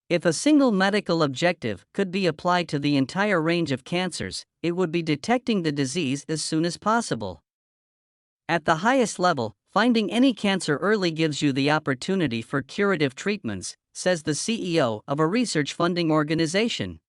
If a single medical objective could be applied to the entire range of cancers, it would be detecting the disease as soon as possible. At the highest level, finding any cancer early gives you the opportunity for curative treatments, says the CEO of a research funding organization.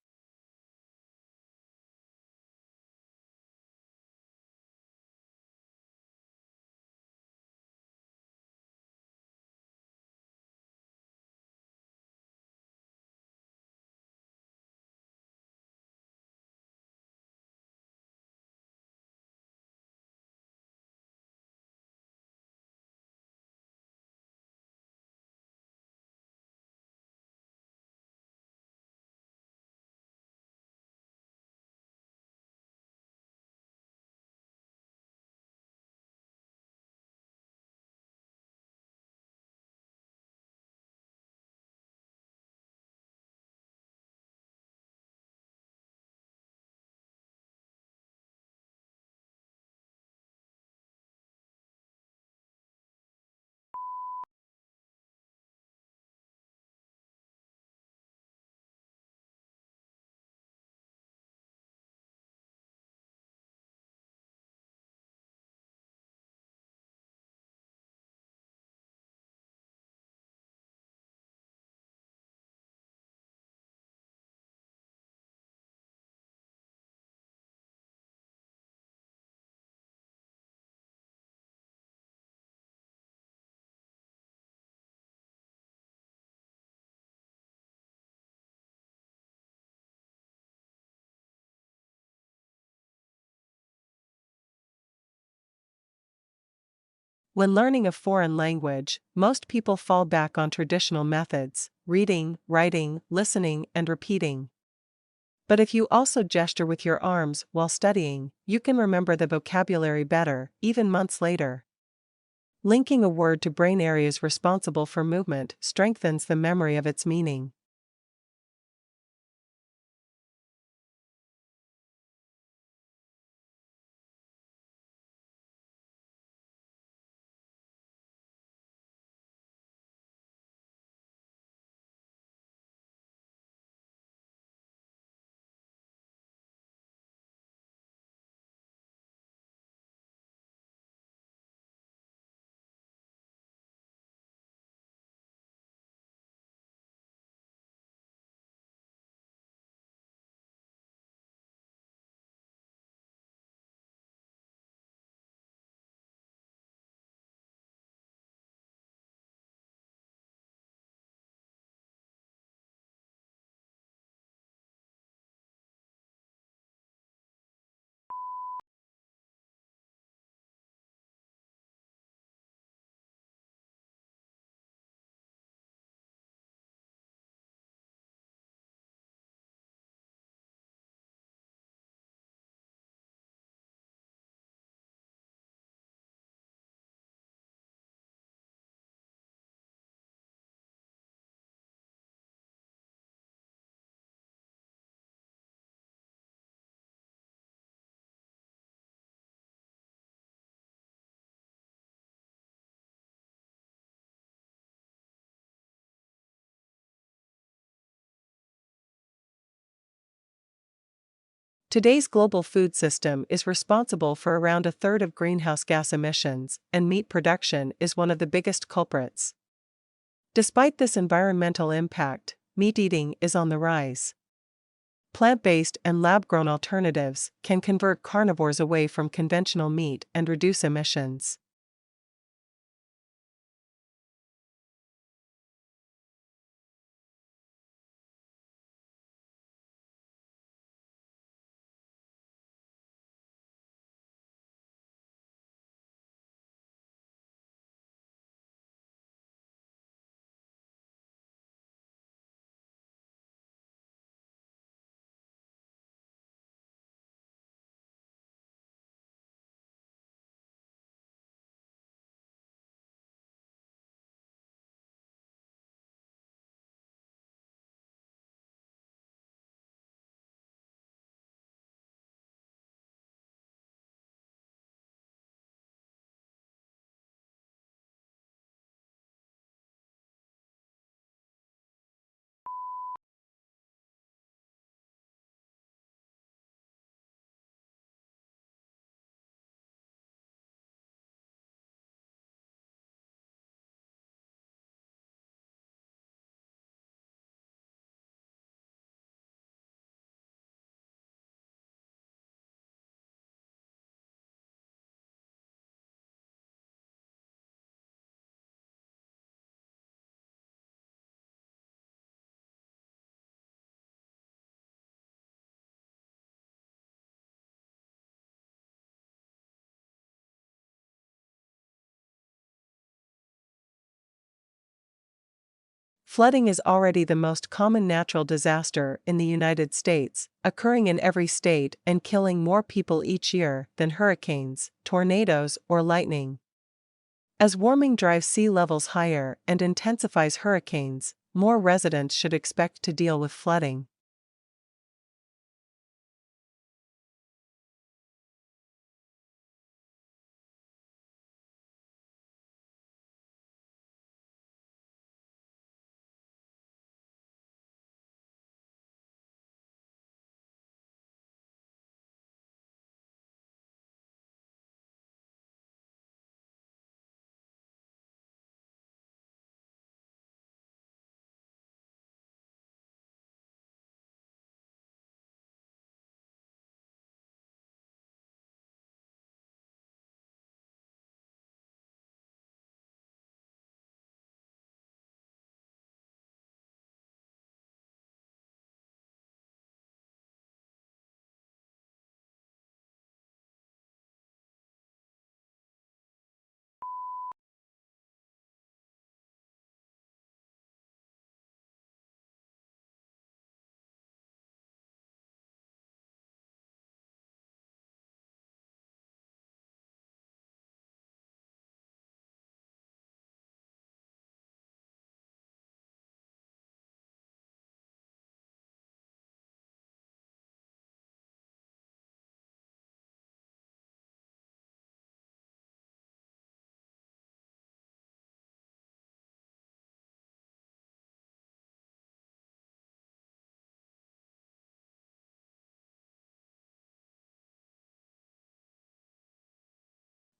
When learning a foreign language, most people fall back on traditional methods: reading, writing, listening, and repeating. But if you also gesture with your arms while studying, you can remember the vocabulary better, even months later. Linking a word to brain areas responsible for movement strengthens the memory of its meaning. Today's global food system is responsible for around a third of greenhouse gas emissions, and meat production is one of the biggest culprits. Despite this environmental impact, meat eating is on the rise. Plant-based and lab-grown alternatives can convert carnivores away from conventional meat and reduce emissions. Flooding is already the most common natural disaster in the United States, occurring in every state and killing more people each year than hurricanes, tornadoes, or lightning. As warming drives sea levels higher and intensifies hurricanes, more residents should expect to deal with flooding.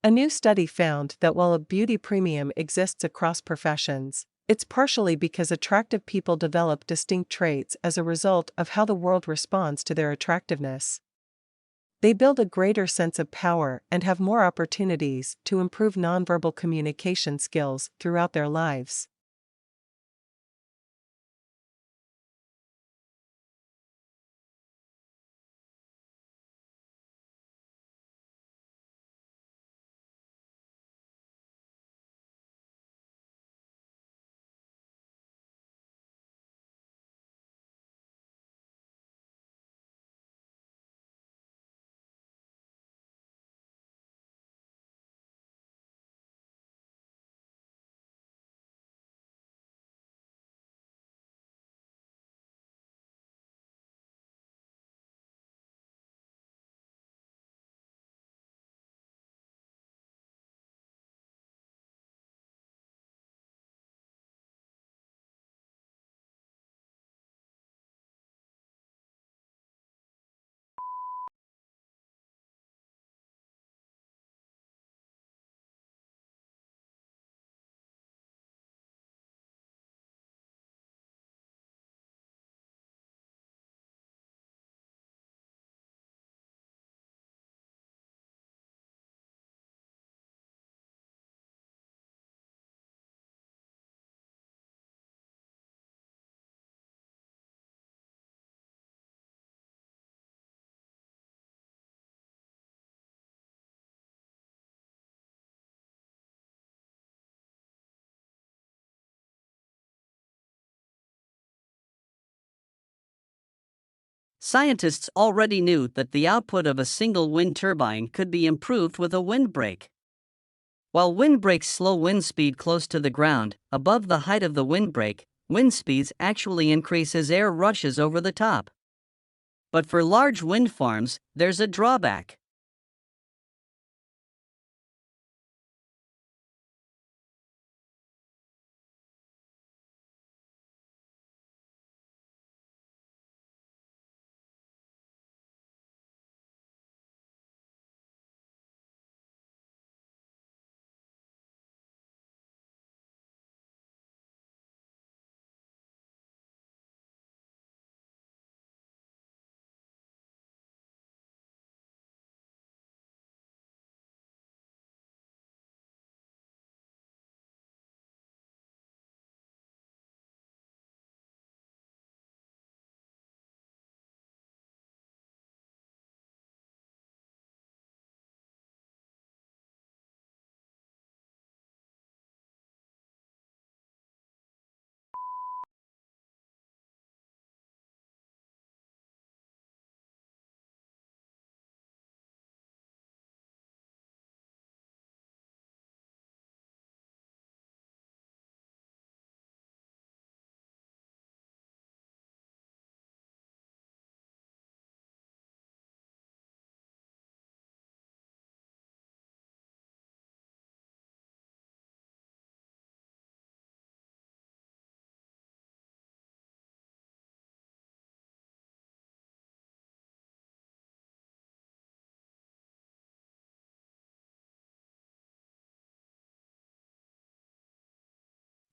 A new study found that while a beauty premium exists across professions, it's partially because attractive people develop distinct traits as a result of how the world responds to their attractiveness. They build a greater sense of power and have more opportunities to improve nonverbal communication skills throughout their lives. Scientists already knew that the output of a single wind turbine could be improved with a windbreak. While windbreaks slow wind speed close to the ground, above the height of the windbreak, wind speeds actually increase as air rushes over the top. But for large wind farms, there's a drawback.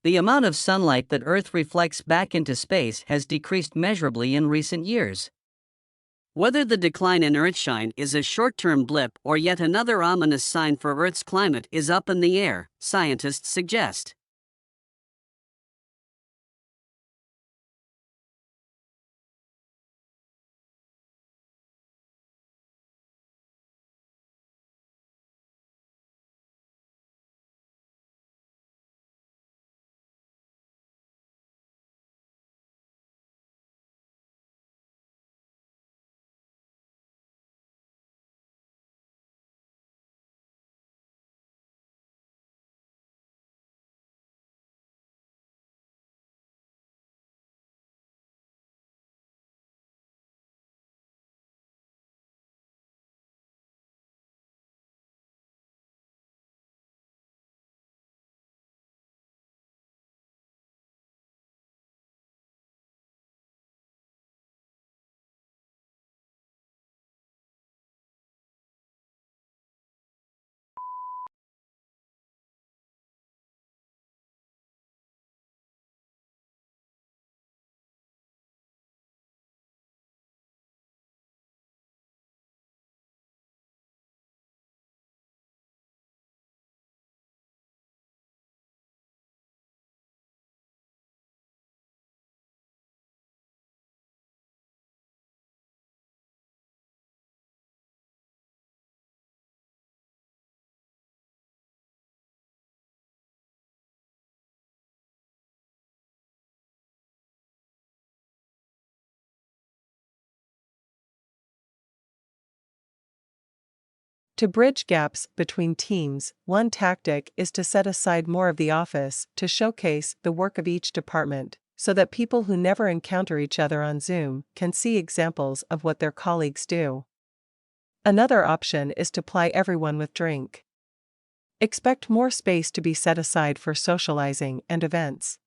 The amount of sunlight that Earth reflects back into space has decreased measurably in recent years. Whether the decline in Earthshine is a short-term blip or yet another ominous sign for Earth's climate is up in the air, scientists suggest. To bridge gaps between teams, one tactic is to set aside more of the office to showcase the work of each department, so that people who never encounter each other on Zoom can see examples of what their colleagues do. Another option is to ply everyone with drink. Expect more space to be set aside for socializing and events.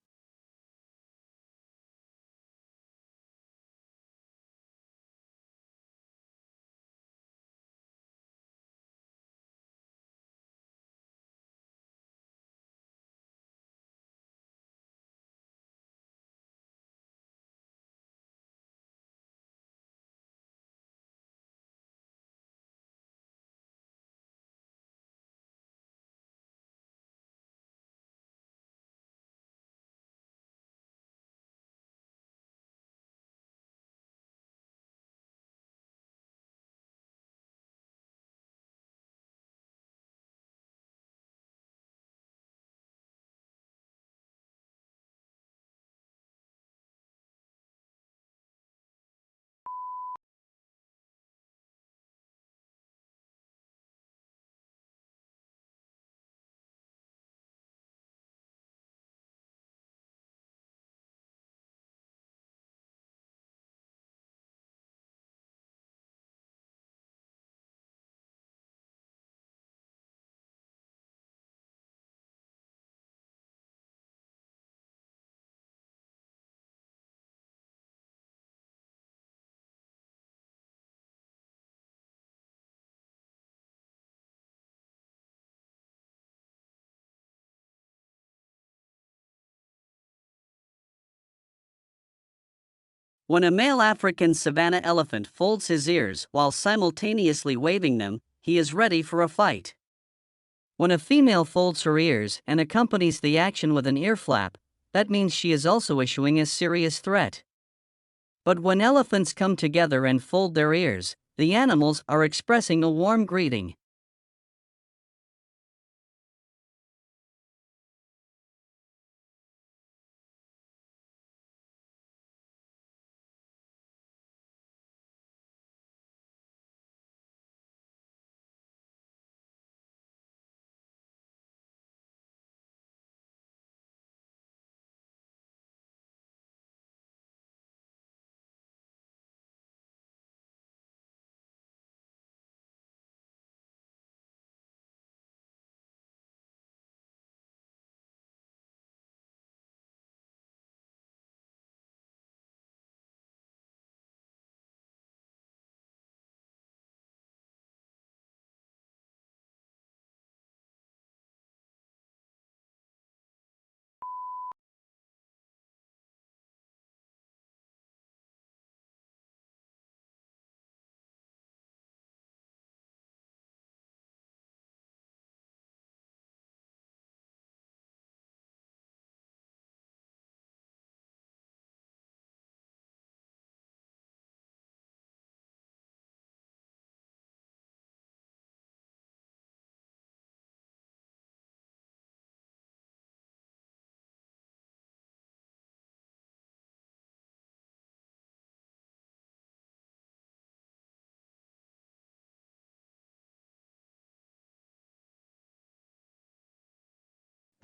When a male African savanna elephant folds his ears while simultaneously waving them, he is ready for a fight. When a female folds her ears and accompanies the action with an ear flap, that means she is also issuing a serious threat. But when elephants come together and fold their ears, the animals are expressing a warm greeting.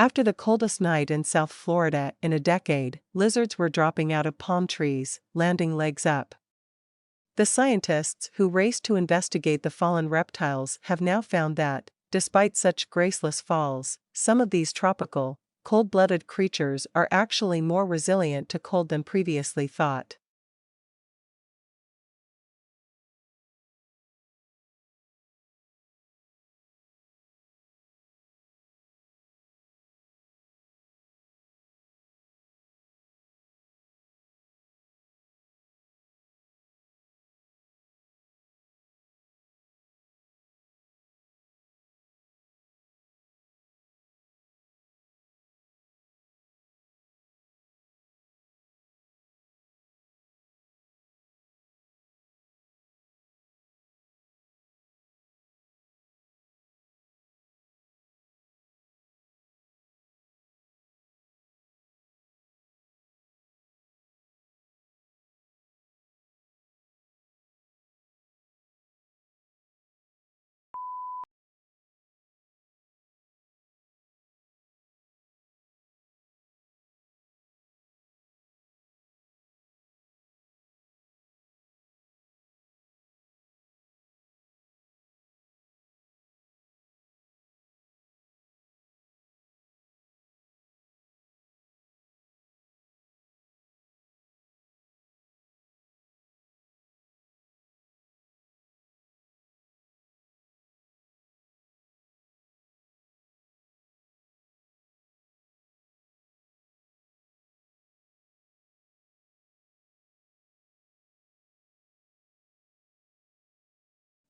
After the coldest night in South Florida in a decade, lizards were dropping out of palm trees, landing legs up. The scientists who raced to investigate the fallen reptiles have now found that, despite such graceless falls, some of these tropical, cold-blooded creatures are actually more resilient to cold than previously thought.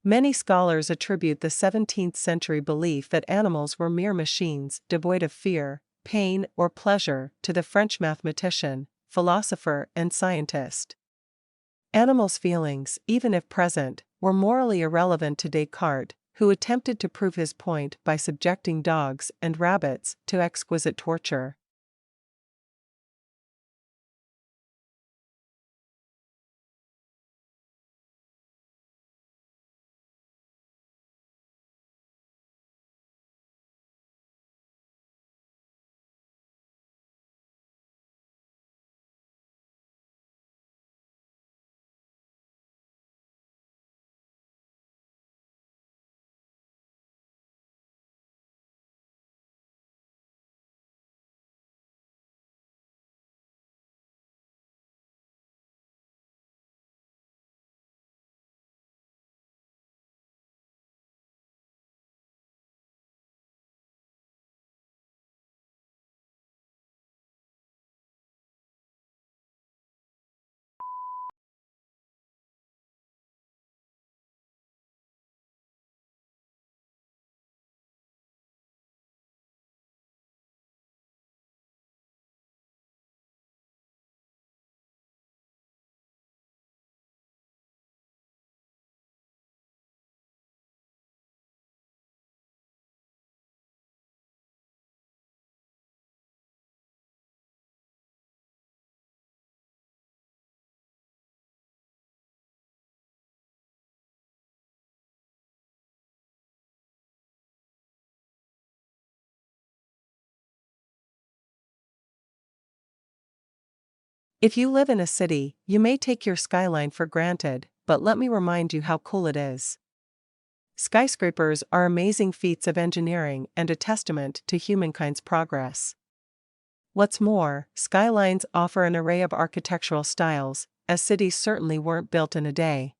Many scholars attribute the 17th century belief that animals were mere machines devoid of fear, pain, or pleasure to the French mathematician, philosopher, and scientist. Animals' feelings, even if present, were morally irrelevant to Descartes, who attempted to prove his point by subjecting dogs and rabbits to exquisite torture. If you live in a city, you may take your skyline for granted, but let me remind you how cool it is. Skyscrapers are amazing feats of engineering and a testament to humankind's progress. What's more, skylines offer an array of architectural styles, as cities certainly weren't built in a day.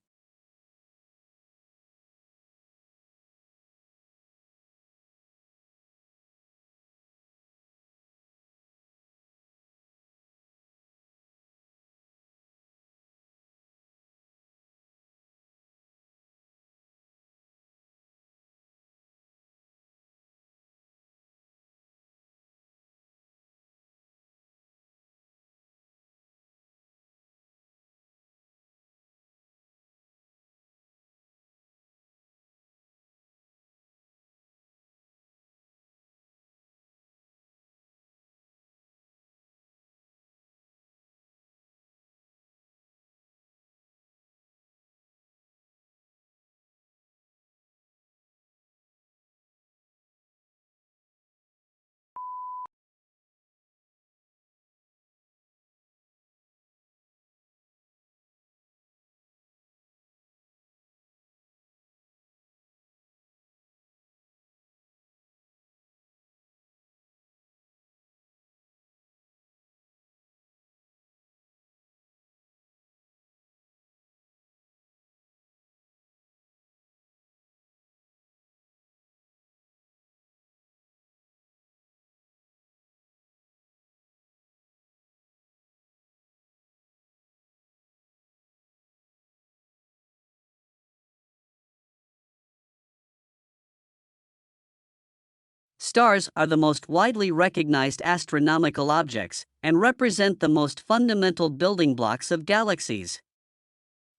Stars are the most widely recognized astronomical objects and represent the most fundamental building blocks of galaxies.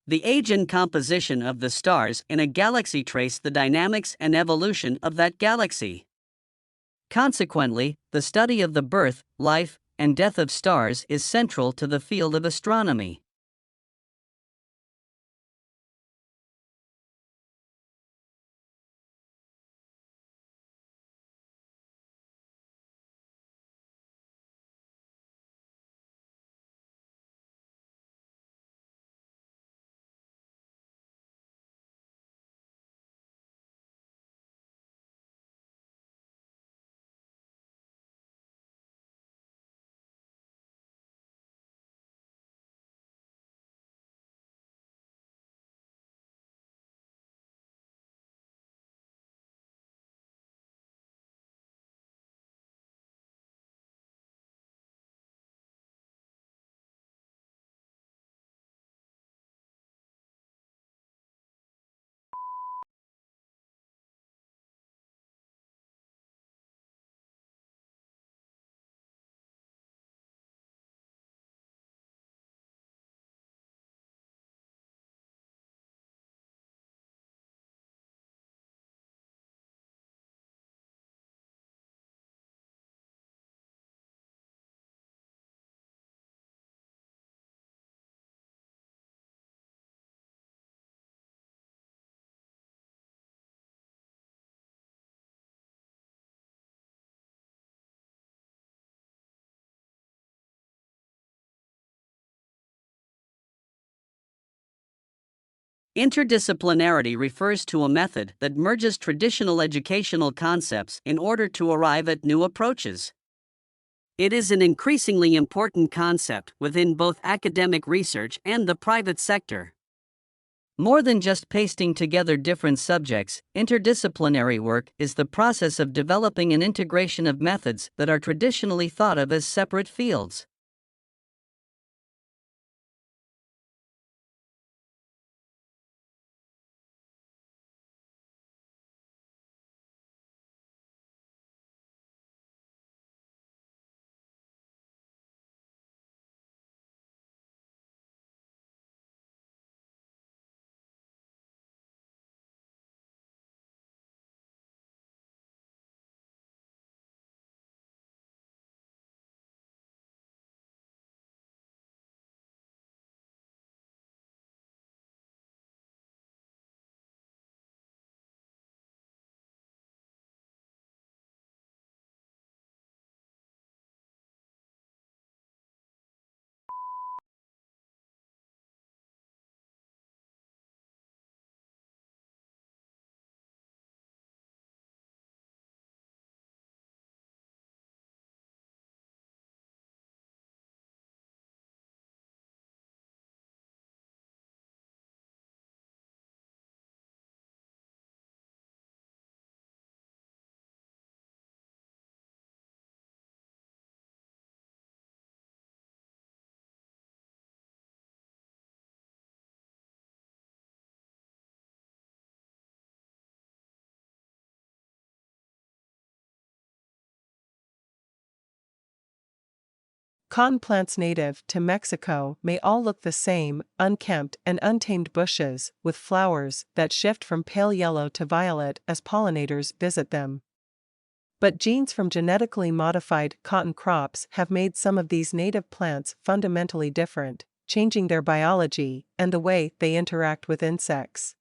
The age and composition of the stars in a galaxy trace the dynamics and evolution of that galaxy. Consequently, the study of the birth, life, and death of stars is central to the field of astronomy. Interdisciplinarity refers to a method that merges traditional educational concepts in order to arrive at new approaches. It is an increasingly important concept within both academic research and the private sector. More than just pasting together different subjects, interdisciplinary work is the process of developing an integration of methods that are traditionally thought of as separate fields. Cotton plants native to Mexico may all look the same, unkempt and untamed bushes, with flowers that shift from pale yellow to violet as pollinators visit them. But genes from genetically modified cotton crops have made some of these native plants fundamentally different, changing their biology and the way they interact with insects.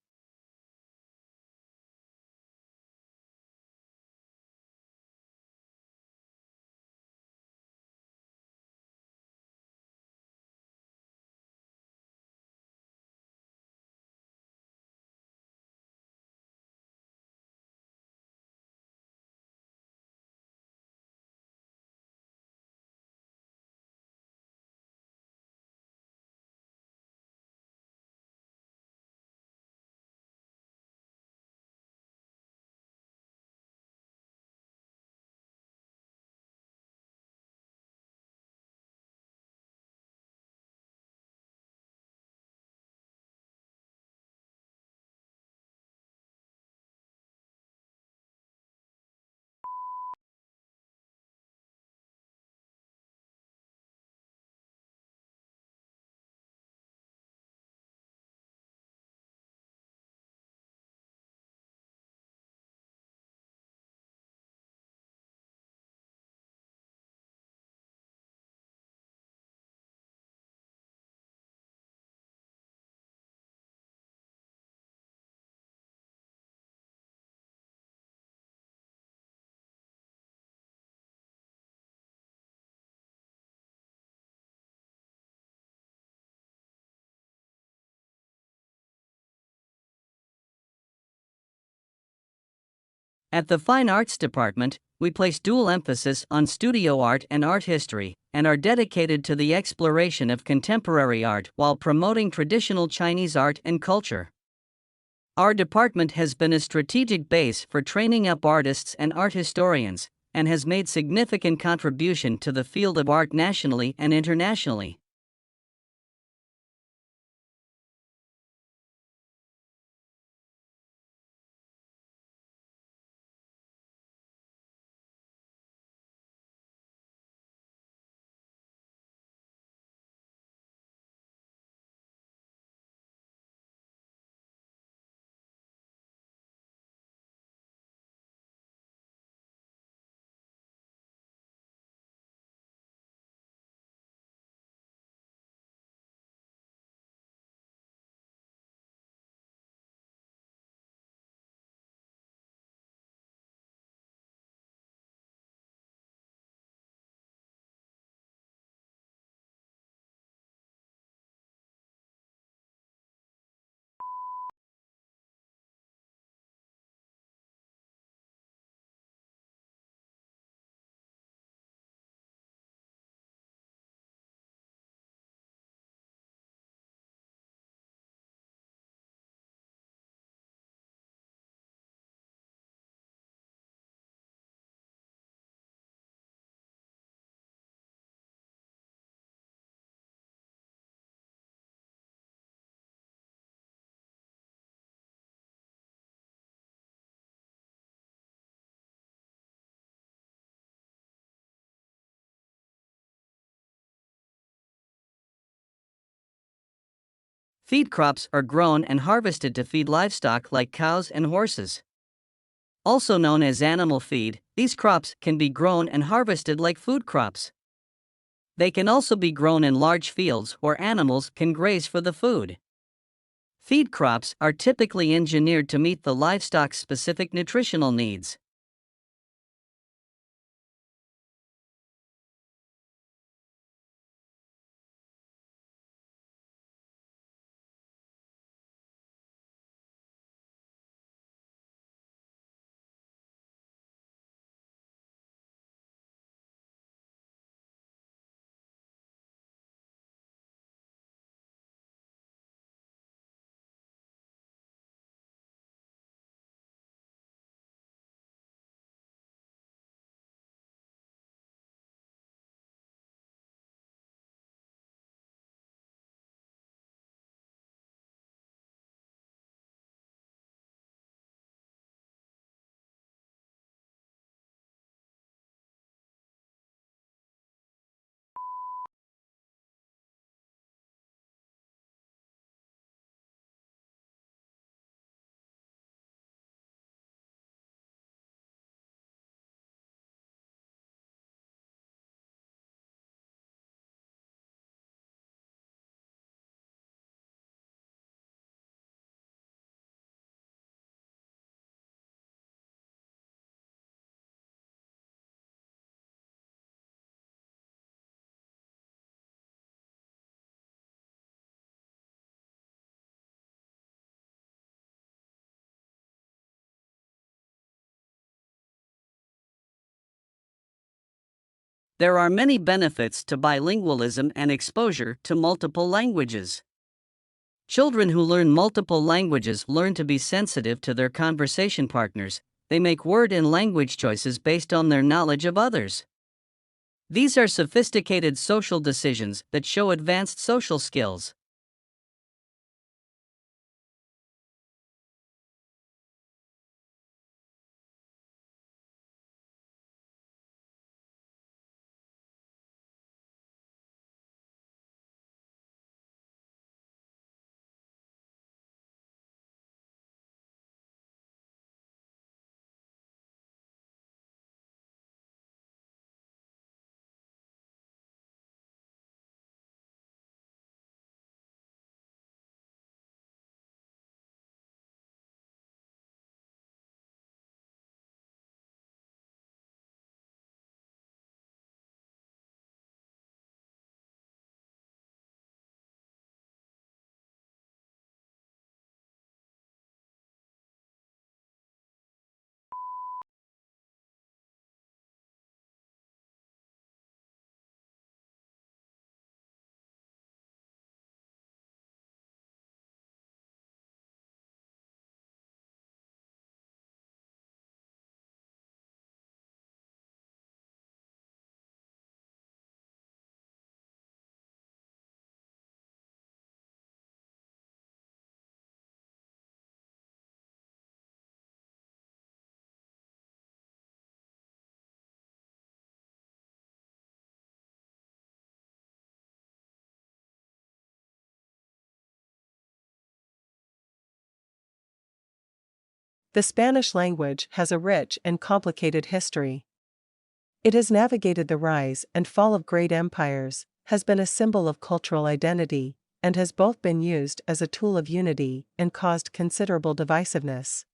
At the Fine Arts Department, we place dual emphasis on studio art and art history, and are dedicated to the exploration of contemporary art while promoting traditional Chinese art and culture. Our department has been a strategic base for training up artists and art historians, and has made significant contribution to the field of art nationally and internationally. Feed crops are grown and harvested to feed livestock like cows and horses. Also known as animal feed, these crops can be grown and harvested like food crops. They can also be grown in large fields where animals can graze for the food. Feed crops are typically engineered to meet the livestock's specific nutritional needs. There are many benefits to bilingualism and exposure to multiple languages. Children who learn multiple languages learn to be sensitive to their conversation partners. They make word and language choices based on their knowledge of others. These are sophisticated social decisions that show advanced social skills. The Spanish language has a rich and complicated history. It has navigated the rise and fall of great empires, has been a symbol of cultural identity, and has both been used as a tool of unity and caused considerable divisiveness.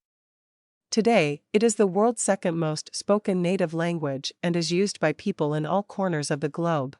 Today, it is the world's second most spoken native language and is used by people in all corners of the globe.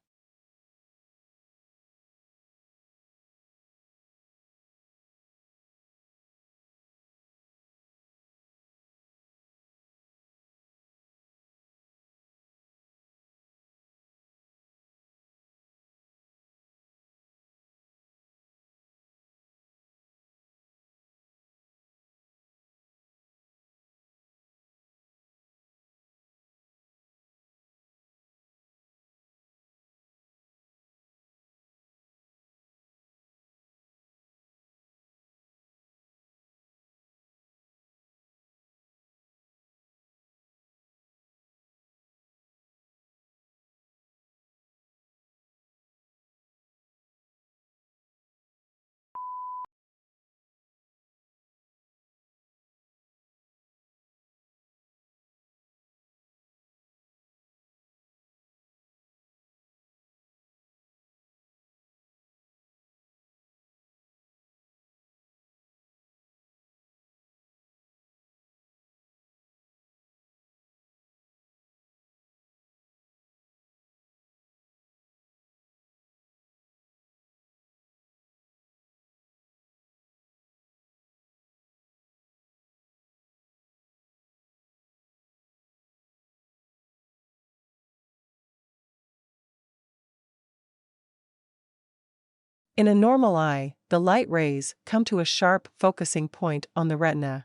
In a normal eye, the light rays come to a sharp, focusing point on the retina.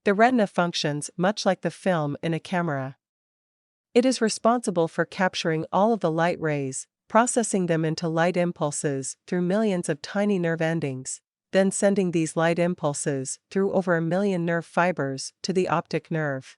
The retina functions much like the film in a camera. It is responsible for capturing all of the light rays, processing them into light impulses through millions of tiny nerve endings, then sending these light impulses through over 1 million nerve fibers to the optic nerve.